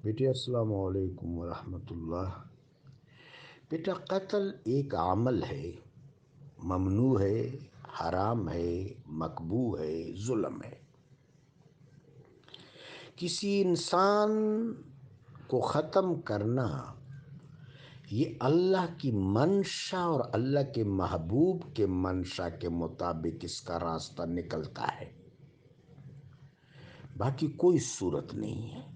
بیٹے السلام علیکم ورحمۃ اللہ۔ بیٹا قتل ایک عمل ہے، ممنوع ہے، حرام ہے، مقبوح ہے، ظلم ہے۔ کسی انسان کو ختم کرنا یہ اللہ کی منشا اور اللہ کے محبوب کے منشا کے مطابق اس کا راستہ نکلتا ہے، باقی کوئی صورت نہیں ہے۔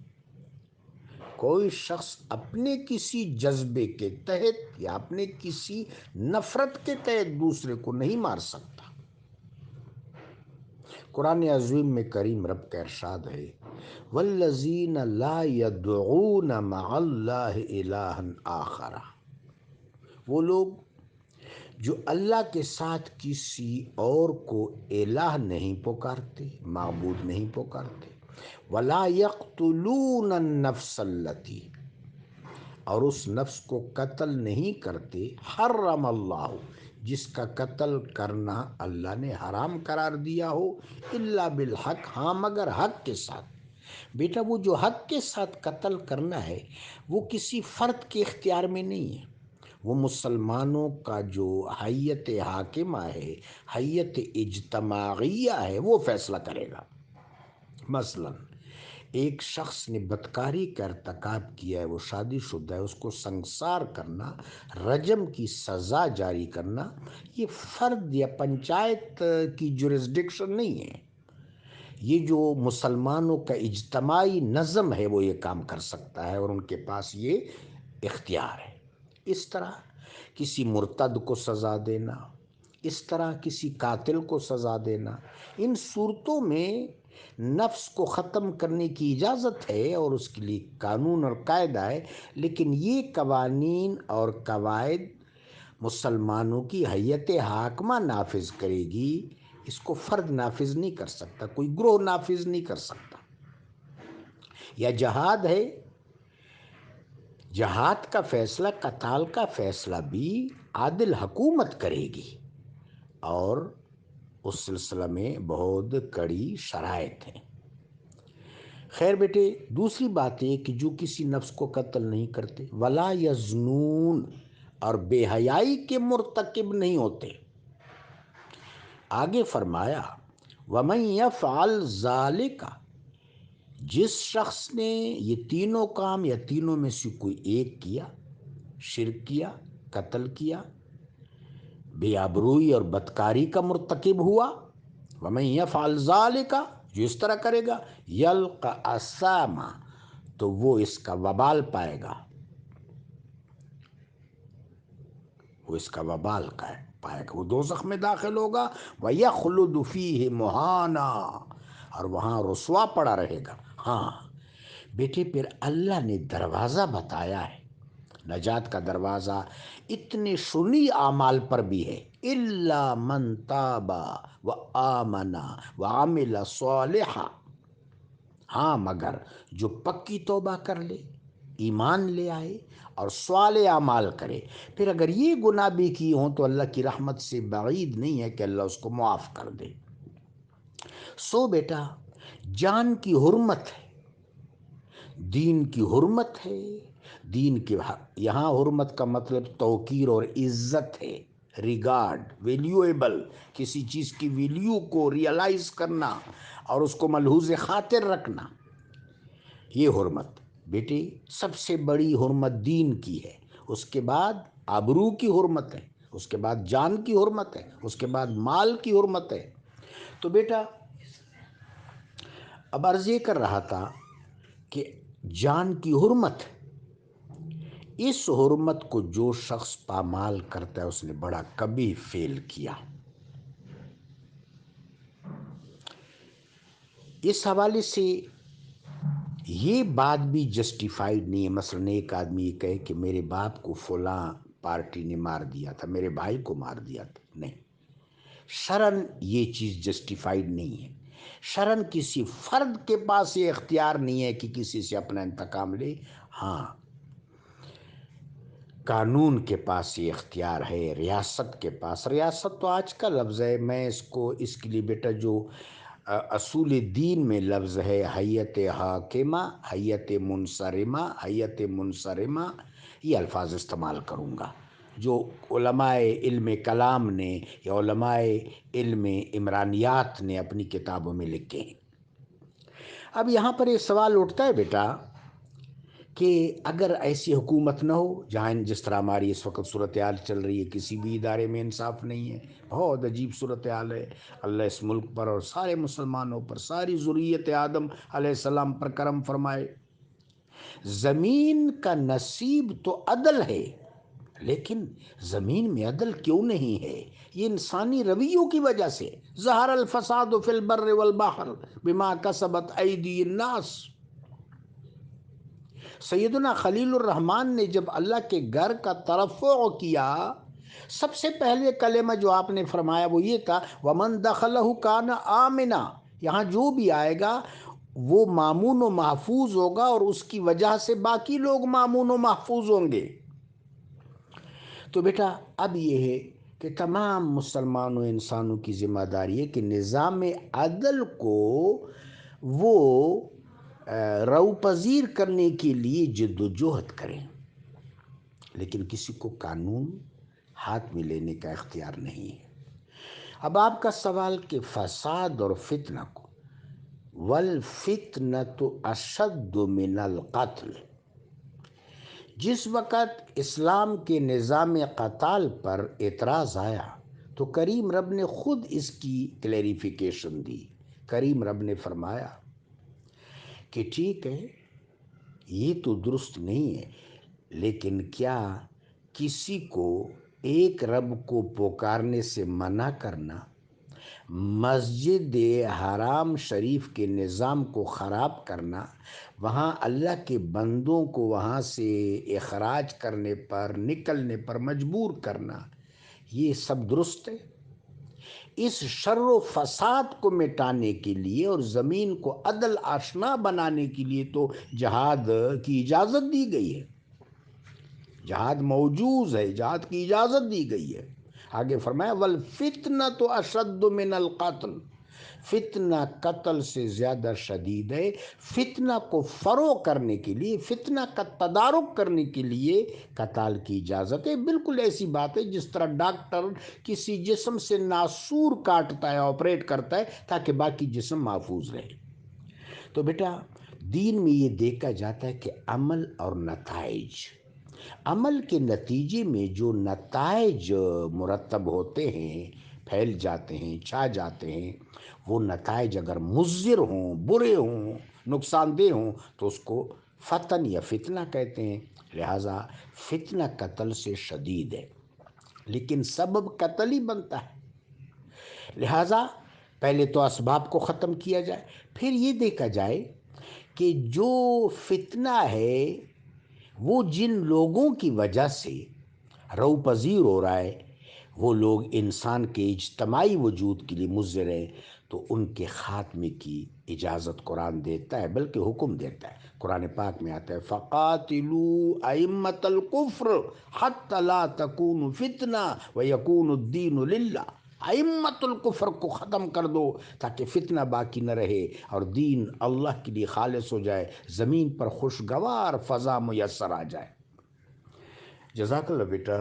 کوئی شخص اپنے کسی جذبے کے تحت یا اپنے کسی نفرت کے تحت دوسرے کو نہیں مار سکتا۔ قرآن عظیم میں کریم رب کا ارشاد ہے والذین لا یدعون مع اللہ الہا آخر، وہ لوگ جو اللہ کے ساتھ کسی اور کو الہ نہیں پکارتے، معبود نہیں پکارتے، ولا یقتلون النفس التی، اور اس نفس کو قتل نہیں کرتے، حرم اللہ، جس کا قتل کرنا اللہ نے حرام قرار دیا ہو، الا بالحق، ہاں مگر حق کے ساتھ۔ بیٹا وہ جو حق کے ساتھ قتل کرنا ہے وہ کسی فرد کے اختیار میں نہیں ہے، وہ مسلمانوں کا جو حیت حاکمہ ہے، حیت اجتماعیہ ہے، وہ فیصلہ کرے گا۔ مثلا ایک شخص نے بدکاری کا ارتکاب کیا ہے، وہ شادی شدہ ہے، اس کو سنسار کرنا، رجم کی سزا جاری کرنا، یہ فرد یا پنچایت کی جورسڈکشن نہیں ہے، یہ جو مسلمانوں کا اجتماعی نظم ہے وہ یہ کام کر سکتا ہے اور ان کے پاس یہ اختیار ہے۔ اس طرح کسی مرتد کو سزا دینا، اس طرح کسی قاتل کو سزا دینا، ان صورتوں میں نفس کو ختم کرنے کی اجازت ہے اور اس کے لیے قانون اور قاعدہ ہے، لیکن یہ قوانین اور قواعد مسلمانوں کی حیت حاکمہ نافذ کرے گی، اس کو فرد نافذ نہیں کر سکتا، کوئی گروہ نافذ نہیں کر سکتا۔ یا جہاد ہے، جہاد کا فیصلہ، قتال کا فیصلہ بھی عادل حکومت کرے گی، اور اس سلسلہ میں بہت کڑی شرائط ہیں۔ خیر بیٹے، دوسری بات یہ کہ جو کسی نفس کو قتل نہیں کرتے، ولا یزنون، اور بے حیائی کے مرتکب نہیں ہوتے۔ آگے فرمایا وَمَن يَفْعَلْ ذَلِكَ، جس شخص نے یہ تینوں کام یا تینوں میں سے کوئی ایک کیا، شرک کیا، قتل کیا، بے آبروئی اور بدکاری کا مرتکب ہوا، وَمَن يَفْعَلْ ذَلِكَ، جو اس طرح کرے گا، يَلْقَ أَثَامًا، تو وہ اس کا وبال پائے گا، وہ اس کا وبال پائے گا، وہ دوزخ میں داخل ہوگا، وَيَخْلُدُ فِيهِ مُهَانًا، اور وہاں رسوا پڑا رہے گا۔ ہاں بیٹے، پھر اللہ نے دروازہ بتایا ہے، نجات کا دروازہ اتنے شنی اعمال پر بھی ہے، إِلَّا مَن تَابَ وَآمَنَ وَعَمِلَ صَالِحًا، ہاں مگر جو پکی توبہ کر لے، ایمان لے آئے اور صالح اعمال کرے، پھر اگر یہ گناہ بھی کی ہوں تو اللہ کی رحمت سے بعید نہیں ہے کہ اللہ اس کو معاف کر دے۔ سو بیٹا، جان کی حرمت ہے، دین کی حرمت ہے، دین کی یہاں حرمت کا مطلب توقیر اور عزت ہے، ریگارڈ، ویلیویبل، کسی چیز کی ویلیو کو ریئلائز کرنا اور اس کو ملحوظ خاطر رکھنا، یہ حرمت۔ بیٹی سب سے بڑی حرمت دین کی ہے، اس کے بعد آبرو کی حرمت ہے، اس کے بعد جان کی حرمت ہے، اس کے بعد مال کی حرمت ہے۔ تو بیٹا اب عرض یہ کر رہا تھا کہ جان کی حرمت، اس حرمت کو جو شخص پامال کرتا ہے اس نے بڑا کبھی فیل کیا۔ اس حوالے سے یہ بات بھی جسٹیفائیڈ نہیں ہے، مثلا ایک آدمی یہ کہے کہ میرے باپ کو فلاں پارٹی نے مار دیا تھا، میرے بھائی کو مار دیا تھا، نہیں، شرعاً یہ چیز جسٹیفائیڈ نہیں ہے۔ شرعاً کسی فرد کے پاس یہ اختیار نہیں ہے کہ کسی سے اپنا انتقام لے، ہاں قانون کے پاس یہ اختیار ہے، ریاست کے پاس، ریاست تو آج کا لفظ ہے، میں اس کو اس کے لیے بیٹا جو اصول دین میں لفظ ہے حیت حاکمہ، حیت منصرمہ، حیت منصرمہ، یہ الفاظ استعمال کروں گا جو علماء علم کلام نے یا علماء علم عمرانیات نے اپنی کتابوں میں لکھے ہیں۔ اب یہاں پر یہ سوال اٹھتا ہے بیٹا کہ اگر ایسی حکومت نہ ہو جہاں جس طرح ہماری اس وقت صورتحال چل رہی ہے، کسی بھی ادارے میں انصاف نہیں ہے، بہت عجیب صورتحال ہے، اللہ اس ملک پر اور سارے مسلمانوں پر، ساری ذریت آدم علیہ السلام پر کرم فرمائے۔ زمین کا نصیب تو عدل ہے، لیکن زمین میں عدل کیوں نہیں ہے؟ یہ انسانی رویوں کی وجہ سے۔ ظہر الفساد فی البر والبحر بما کسبت ایدی الناس۔ سیدنا خلیل الرحمن نے جب اللہ کے گھر کا ترفع کیا، سب سے پہلے کلمہ جو آپ نے فرمایا وہ یہ تھا وَمَن دَخَلَهُ كَانَ آمِنًا، یہاں جو بھی آئے گا وہ مامون و محفوظ ہوگا اور اس کی وجہ سے باقی لوگ مامون و محفوظ ہوں گے۔ تو بیٹا اب یہ ہے کہ تمام مسلمانوں انسانوں کی ذمہ داری ہے کہ نظام عدل کو وہ روپذیر کرنے کے لیے جد و جہد کریں، لیکن کسی کو قانون ہاتھ میں لینے کا اختیار نہیں ہے۔ اب آپ کا سوال کہ فساد اور فتنہ کو، وَالْفِتْنَةُ أَشَدُّ مِنَ الْقَتْلِ، جس وقت اسلام کے نظام قتال پر اعتراض آیا تو کریم رب نے خود اس کی کلیریفیکیشن دی۔ کریم رب نے فرمایا کہ ٹھیک ہے یہ تو درست نہیں ہے، لیکن کیا کسی کو ایک رب کو پکارنے سے منع کرنا، مسجد حرام شریف کے نظام کو خراب کرنا، وہاں اللہ کے بندوں کو وہاں سے اخراج کرنے پر، نکلنے پر مجبور کرنا، یہ سب درست ہے؟ اس شر و فساد کو مٹانے کے لیے اور زمین کو عدل آشنا بنانے کے لیے تو جہاد کی اجازت دی گئی ہے، جہاد موجوز ہے، جہاد کی اجازت دی گئی ہے۔ آگے فرمایا وَالْفِتْنَةُ أَشَدُّ مِنَ الْقَتْلِ، فتنہ قتل سے زیادہ شدید ہے۔ فتنہ کو فروغ کرنے کے لیے، فتنہ کا تدارک کرنے کے لیے قتال کی اجازت ہے۔ بالکل ایسی بات ہے جس طرح ڈاکٹر کسی جسم سے ناسور کاٹتا ہے، آپریٹ کرتا ہے تاکہ باقی جسم محفوظ رہے۔ تو بیٹا دین میں یہ دیکھا جاتا ہے کہ عمل اور نتائج، عمل کے نتیجے میں جو نتائج مرتب ہوتے ہیں، پھیل جاتے ہیں، چھا جاتے ہیں، وہ نتائج اگر مضر ہوں، برے ہوں، نقصان دہ ہوں تو اس کو فتن یا فتنہ کہتے ہیں۔ لہٰذا فتنہ قتل سے شدید ہے، لیکن سبب قتل ہی بنتا ہے۔ لہٰذا پہلے تو اسباب کو ختم کیا جائے، پھر یہ دیکھا جائے کہ جو فتنہ ہے وہ جن لوگوں کی وجہ سے روپذیر ہو رہا ہے، وہ لوگ انسان کے اجتماعی وجود کے لیے مضر ہیں، تو ان کے خاتمے کی اجازت قرآن دیتا ہے، بلکہ حکم دیتا ہے۔ قرآن پاک میں آتا ہے فَقَاتِلُوا أَئِمَّةَ الْكُفْرِ حَتَّى لَا تَكُونُ فِتْنَةٌ وَيَكُونُ الدِّينُ لِلَّهِ، ائمۃ الکفر کو ختم کر دو تاکہ فتنہ باقی نہ رہے اور دین اللہ کے لیے خالص ہو جائے، زمین پر خوشگوار فضا میسر آ جائے۔ جزاک اللہ بیٹا۔